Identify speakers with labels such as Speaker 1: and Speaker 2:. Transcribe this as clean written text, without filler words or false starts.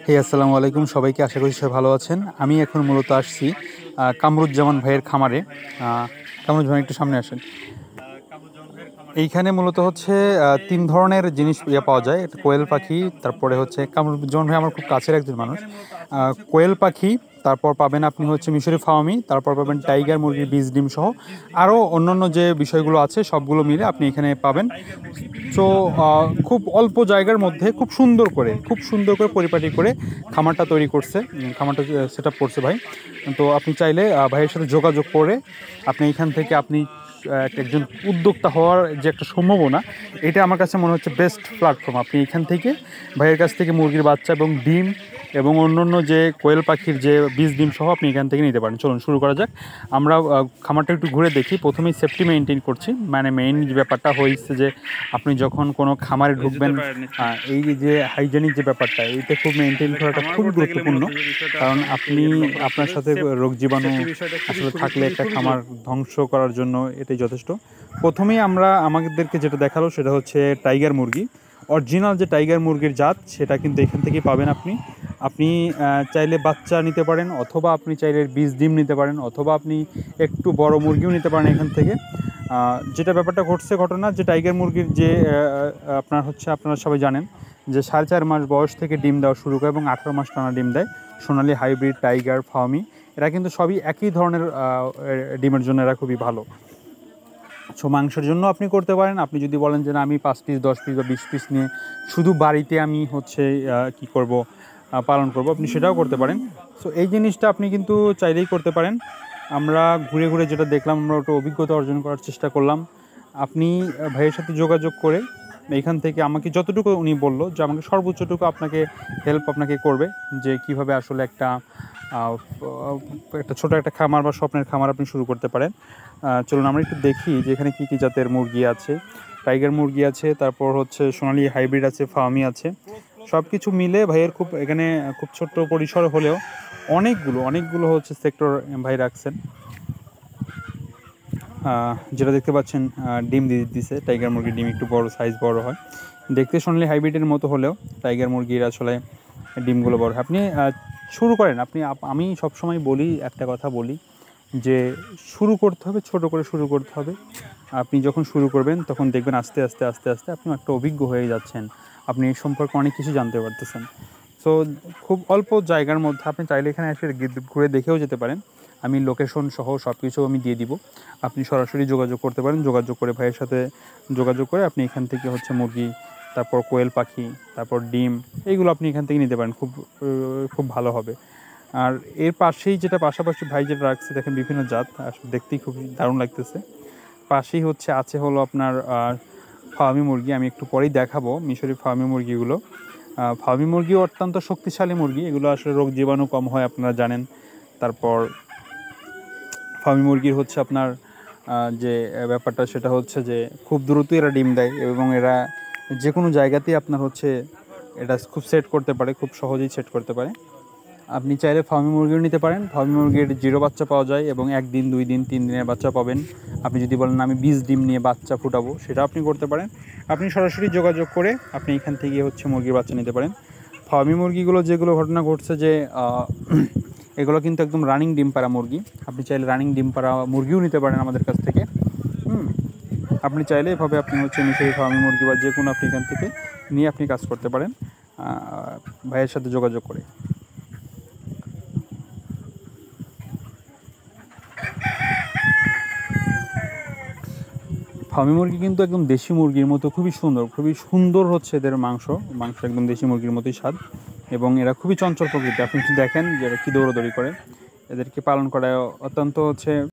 Speaker 1: আসসালামু আলাইকুম সবাইকে। আশা করি সবাই ভালো আছেন। আমি এখন মূলত আসছি কামরুজ্জামান ভাইয়ের খামারে। কামরুজ্জামান একটু সামনে আসেন। এইখানে মূলত হচ্ছে ৩ ধরনের জিনিস পাওয়া যায়। একটা কোয়েল পাখি, তারপরে হচ্ছে কামরুজ্জামান ভাই আমার খুব কাছের একজন মানুষ। কোয়েল পাখি, তারপর পাবেন আপনি হচ্ছে মিশরি ফার্মি, তারপর পাবেন টাইগার মুরগির বীজ ডিম সহ আরও অন্যান্য যে বিষয়গুলো আছে সবগুলো মিলে আপনি এখানে পাবেন। সো খুব অল্প জায়গার মধ্যে খুব সুন্দর করে পরিপাটি করে খামারটা তৈরি করছে, খামারটা সেট আপ করছে ভাই। তো আপনি চাইলে ভাইয়ের সাথে যোগাযোগ করে আপনি এখান থেকে আপনি একজন উদ্যোক্তা হওয়ার যে একটা সম্ভাবনা, এটা আমার কাছে মনে হচ্ছে বেস্ট প্ল্যাটফর্ম। আপনি এখান থেকে ভাইয়ের কাছ থেকে মুরগির বাচ্চা এবং ডিম এবং অন্যান্য যে কোয়েল পাখির যে বীজ ডিম সহ আপনি এখান থেকে নিতে পারেন। চলুন শুরু করা যাক। আমরা খামারটা একটু ঘুরে দেখি। প্রথমেই সেফটি মেনটেন করছি, মানে মেইন যে ব্যাপারটা হয়েছে যে আপনি যখন কোনো খামারে ঢুকবেন, এই যে হাইজেনিক যে ব্যাপারটা, এইটা খুব মেনটেন করাটা খুব গুরুত্বপূর্ণ। কারণ আপনি আপনার সাথে রোগ জীবাণু আসলে থাকলে একটা খামার ধ্বংস করার জন্য এটাই যথেষ্ট। প্রথমেই আমাদেরকে যেটা দেখালো সেটা হচ্ছে টাইগার মুরগি। অরিজিনাল যে টাইগার মুরগির জাত সেটা কিন্তু এখান থেকেই পাবেন আপনি। আপনি চাইলে বাচ্চা নিতে পারেন, অথবা আপনি চাইলে বীজ ডিম নিতে পারেন, অথবা আপনি একটু বড় মুরগিও নিতে পারেন এখান থেকে। যেটা ব্যাপারটা ঘটছে ঘটনা যে টাইগার মুরগির যে আপনারা সবাই জানেন যে 4.5 মাস বয়স থেকে ডিম দেওয়া শুরু করে এবং 18 মাস টানা ডিম দেয়। সোনালি হাইব্রিড, টাইগার, ফার্মি, এরা কিন্তু সবই একই ধরনের ডিমের জন্য এরা খুবই ভালো। সো মাংসের জন্য আপনি করতে পারেন। আপনি যদি বলেন যে না, আমি 5 পিস 10 পিস বা 20 পিস নিয়ে শুধু বাড়িতে আমি পালন করব, আপনি সেটাও করতে পারেন। সো এই জিনিসটা আপনি কিন্তু চাইলেই করতে পারেন। আমরা ঘুরে ঘুরে যেটা দেখলাম, আমরা ওটা অভিজ্ঞতা অর্জন করার চেষ্টা করলাম। আপনি ভাইয়ের সাথে যোগাযোগ করে এইখান থেকে আমাকে যতটুকু উনি বললো যে আমাকে সর্বোচ্চটুকু হেল্প আপনাকে করবে, যে কিভাবে আসলে একটা ছোট একটা খামার বা স্বপ্নের খামার আপনি শুরু করতে পারেন। চলুন আমরা একটু দেখি যে এখানে কী কী জাতের মুরগি আছে। টাইগার মুরগি আছে, তারপর হচ্ছে সোনালি হাইব্রিড আছে, ফার্মি আছে। সব কিছু মিলে ভাইয়ের এখানে খুব ছোট্ট পরিসর হলেও অনেকগুলো হচ্ছে সেক্টর ভাই রাখছেন। যেটা দেখতে পাচ্ছেন, ডিম দিছে। টাইগার মুরগির ডিম একটু সাইজ বড় হয়, দেখতে সোনালি হাইব্রিডের মতো হলেও টাইগার মুরগির আসলে ডিমগুলো বড় হয়। আপনি শুরু করেন। আমি সবসময় বলি, একটা কথা বলি যে শুরু করতে হবে, ছোট করে শুরু করতে হবে। আপনি যখন শুরু করবেন তখন দেখবেন আস্তে আস্তে আস্তে আস্তে আপনি একটা অভিজ্ঞ হয়ে যাচ্ছেন, আপনি এই সম্পর্কে অনেক কিছু জানতে পারতেছেন। সো খুব অল্প জায়গার মধ্যে আপনি চাইলে এখানে এসে ঘুরে দেখেও যেতে পারেন। আমি লোকেশন সহ সব কিছু আমি দিয়ে দিব। আপনি সরাসরি যোগাযোগ করতে পারেন। যোগাযোগ করে ভাইয়ের সাথে যোগাযোগ করে আপনি এখান থেকে হচ্ছে মুরগি, তারপর কোয়েল পাখি, তারপর ডিম, এইগুলো আপনি এখান থেকে নিতে পারেন। খুব ভালো হবে। আর এর পাশেই পাশাপাশি ভাই যেটা রাখছে, দেখেন বিভিন্ন জাত, আসলে দেখতেই খুব দারুণ লাগতেছে। পাশেই আছে হলো আপনার ফার্মি মুরগি। আমি একটু পরেই দেখাবো মিশরি ফার্মি মুরগিগুলো। ফার্মি মুরগি অত্যন্ত শক্তিশালী মুরগি, এগুলো আসলে রোগ জীবাণু কম হয়, আপনারা জানেন। তারপর ফার্মি মুরগির হচ্ছে আপনার যে ব্যাপারটা সেটা হচ্ছে যে খুব দ্রুতই এরা ডিম দেয় এবং এরা যে কোনো জায়গাতেই আপনার হচ্ছে এটা খুব সেট করতে পারে, খুব সহজেই সেট করতে পারে। আপনি চাইলে ফার্মি মুরগিও নিতে পারেন। ফার্মি মুরগির 0 বাচ্চা পাওয়া যায় এবং 1 দিন 2 দিন 3 দিনের বাচ্চা পাবেন। আপনি যদি বলেন আমি 20 ডিম নিয়ে বাচ্চা ফুটাবো, সেটা আপনি করতে পারেন। আপনি সরাসরি যোগাযোগ করে আপনি এখান থেকে হচ্ছে মুরগির বাচ্চা নিতে পারেন। ফার্মি মুরগিগুলো যেগুলো ঘটনা ঘটছে যে এগুলো কিন্তু একদম রানিং ডিম পাড়া মুরগি। আপনি চাইলে রানিং ডিম পাড়া মুরগিও নিতে পারেন আমাদের কাছ থেকে। আপনি চাইলে এভাবে আপনি হচ্ছে মিশরি ফার্মি মুরগি বা যে কোনো আপনি এখান থেকে নিয়ে আপনি কাজ করতে পারেন ভাইয়ের সাথে যোগাযোগ করে। ফার্মি মুরগি কিন্তু একদম দেশি মুরগির মতো খুবই সুন্দর হচ্ছে এদের মাংস একদম দেশি মুরগির মতোই স্বাদ, এবং এরা খুবই চঞ্চল প্রকৃতি। আপনি দেখেন যে এরা কী দৌড়াদৌড়ি করে, এদেরকে পালন করা অত্যন্ত হচ্ছে